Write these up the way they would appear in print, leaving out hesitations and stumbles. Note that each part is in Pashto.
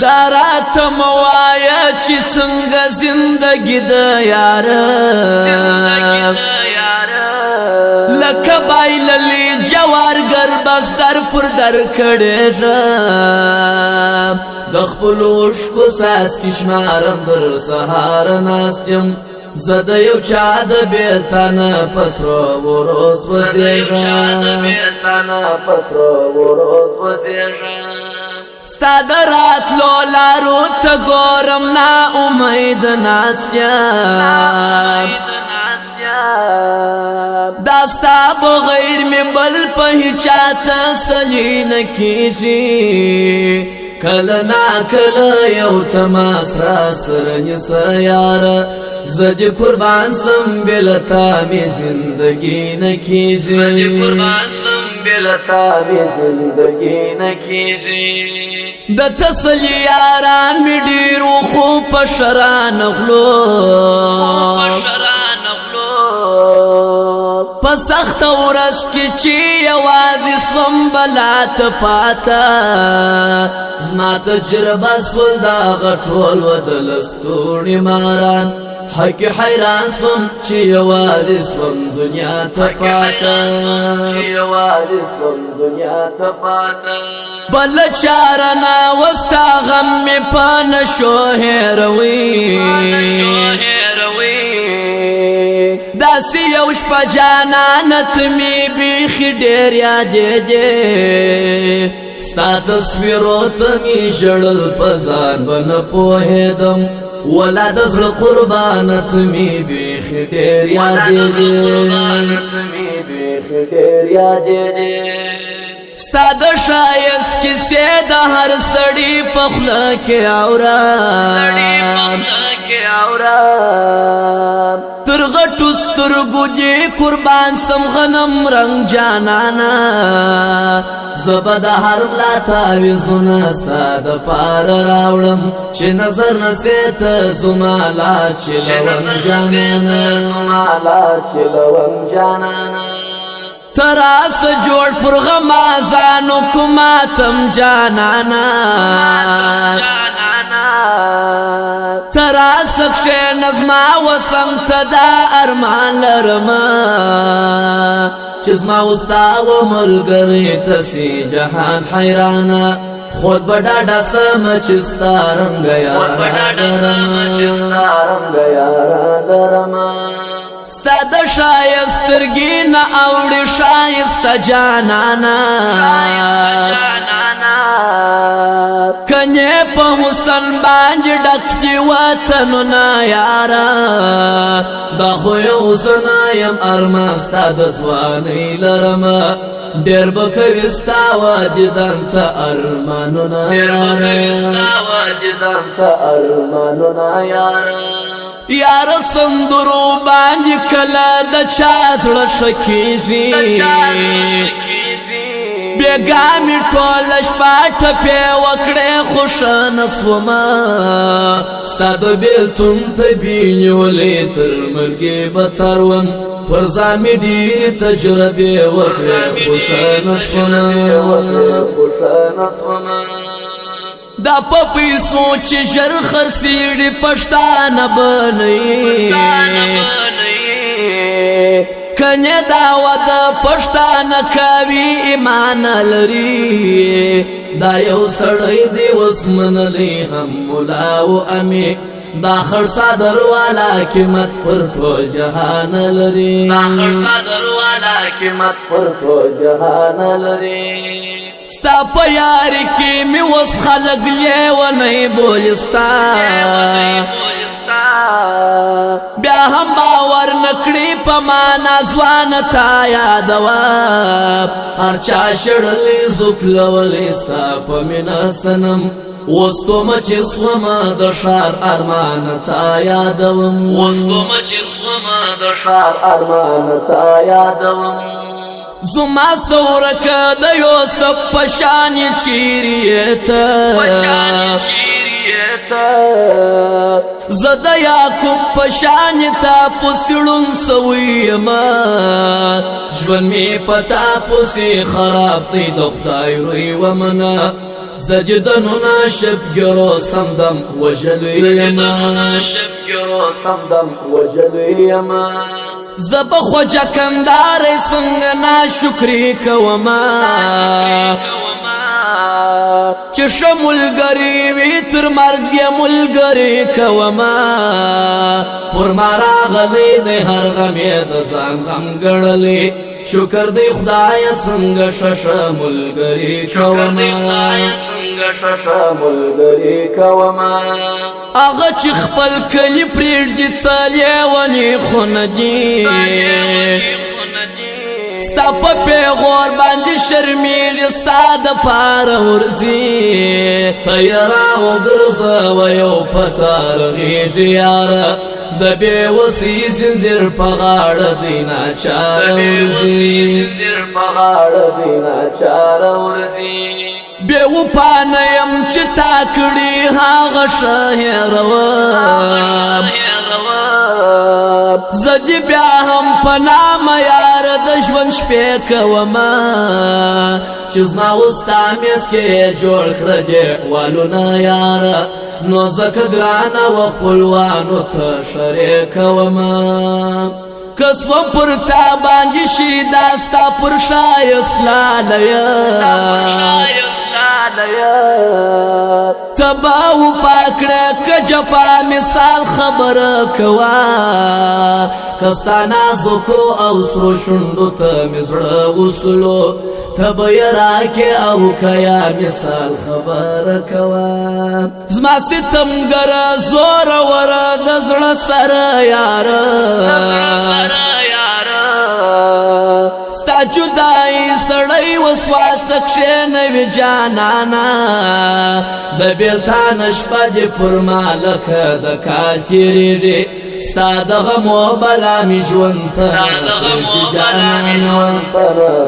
دارات موایا چی څنګه زندگی د یار لکه بایللی جوار گر بس در پر در کړي د خپل عشق ساز کشمارم در سهار ناسیم زد یو چا د بیرتن پسرو وروز وزیږم ستا د راتلو لارو ته ګورم نا امید ناستیم دا ستا بغیر می بل په هیچا تسلی نه کیږي کله نا کله یو تماس را سره نیسه یاره زدی قربان سم بلتا می زندگی نه کیږي د تسلی یاران می ډیرو خو په شران غلو په سخت ورځ کې چې یوازې سوم بلا ته پاته زما تجربه سول دا غټول ودل ستوري ماران حق حیران سوم چې یوازې سوم دنیا ته پاته بل چارنا وستا غم می په نشو هېروي داسې یو شپه جانانت می بیخي ډېر یادېږي ستا تصویرو ته می ژړل په ځان به نه پوهېدم ولا د زړه قربانت می بیخي ډېر یادېږي ستا د ښایست کیسې د هر سړي په خوله کې اورم تر غټو سترګو دې قربان سم غنم رنگ جانانا زبا د هر ملا تعویذونه ستا د پاره راوړم چې نظر نسې ته زما لا چلوم جانانا تراس جوړ پر غمازانو کوماتم جانانا تراس کښې نظما وسم ته دا ارمان لرمه چې زما وستا و ملګری تسي جهان حیرانه خود به ډاډه سمه چې ستا رنګه یاره لرمه ستا د ښایست سترګې نه اوړي ښایسته جانانا کنې په حسن باندې ډک دي وطنونه یاره دا خو یو زنه یم ارمان ستا د ځوانۍ لرمه ډېر به کوي ستا واجدان ته ارمانونه یاره یار سندرو باندې کله د چا زړه ښه کېږي بېګا مې ټوله شپه ټپې وکړې خو ښه نه سومه ستا د بېلتون طبي نیولې تر مرګې به تر وم پر ځان مې ډېرې تجربې وکړې خو ښه نه سومه دا په پیسو چې ژر خرڅېږي پښتانه بنوي کنې دا وده پښتانه کوي ایمان لري دا یو سړی دی اوس منلی هم ملا و امي دا خړ صدر والا قیمت پر ټول جهان لري ستا په یاري کې مې اوس خلک لیونی بولستا بیا هم باور نکړي په ما ناځوانه تا یادوه هر چا شړلې زوکلولې ستا په مینه صنم اوس کومه چې سومه د ښار ارمان تا یادوم زما سورکه د یوسف پشانی چیرې ته زد یعقوب پشان تا پسړون سوی ما ژوند می پتا پسی خراب دی د خدای روی ومنا زجدننا شبګرو سمدم وجلوی یما زب خوجه کندار څنګه ناشکری کوما چې شمولګری وی تر مرګ ملګری کوما پر مارا غلی د هر غمې د ځان غم ګړلې شکر دی خدای څنګه ششه ملګری کوما هغه چې خپل کلی پرېږدي څه لیونې خونه دي ستا په پیغور باندې شرمېږي ستا دپاره ورځي ته یې راوګرځوه یو په تار غېږې یاره د بې وسۍ زنځیر په غاړه دی ناچاره ورځي بې وفا نه یم چې تا کړي هغه ښه هېروم زه دې بیا هم په نامه یاره د ژوند شپې کومه چې زما اوس ستا میز کې جوړ کړه دیوالونه یاره نو ځکه ګرانه وه خپلوانو ته شریکومه که سوه پر تا باندې شي دا ستا پر ښایست لالیه تبا وفا کړه که جفا مثال خبره کوه که ستا نازکو او سرو شونډو ته مې زړه غوسلو ته به یې راکې او که یا مثال خبره کوه زما ستمګره زوروره د زړه سره یاره ستا جدائی سړی وسواته کښېنوي جانانا د بېلتانه شپه دې پر ما لکه د کال تېرېږي ستا د غمو بلا مې ژوند ته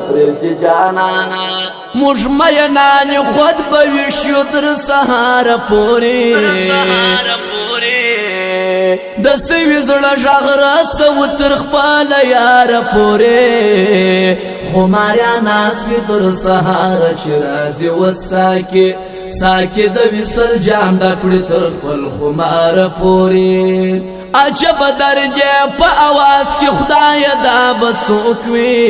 پرېږدي جانانا موږ مینانې خود به ویښ یو تر سهاره پورې د سوي زړه غږ رسوو تر خپله یاره پورې خماریا ناست وي تر سهاره چې راځي وساکې ساکې د وصل جام ډک کړي تر خپل خماره پورې عجب درد په اواز کې خدایه دا به څوک وي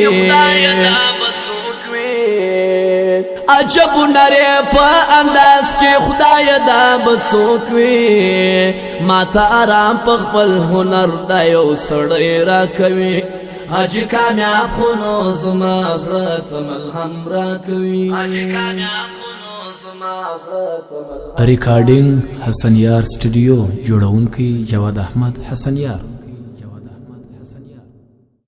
عجب نری په انداز کې خدای دا به څوک وي ما ته آرام په خپل هنر دا یو سړی راکوي حاجي کامیاب خو نو زما زړه ته ملهم راکوي ریکارډینګ حسن یار سټوډیو جوړونکی جواد احمد حسن یار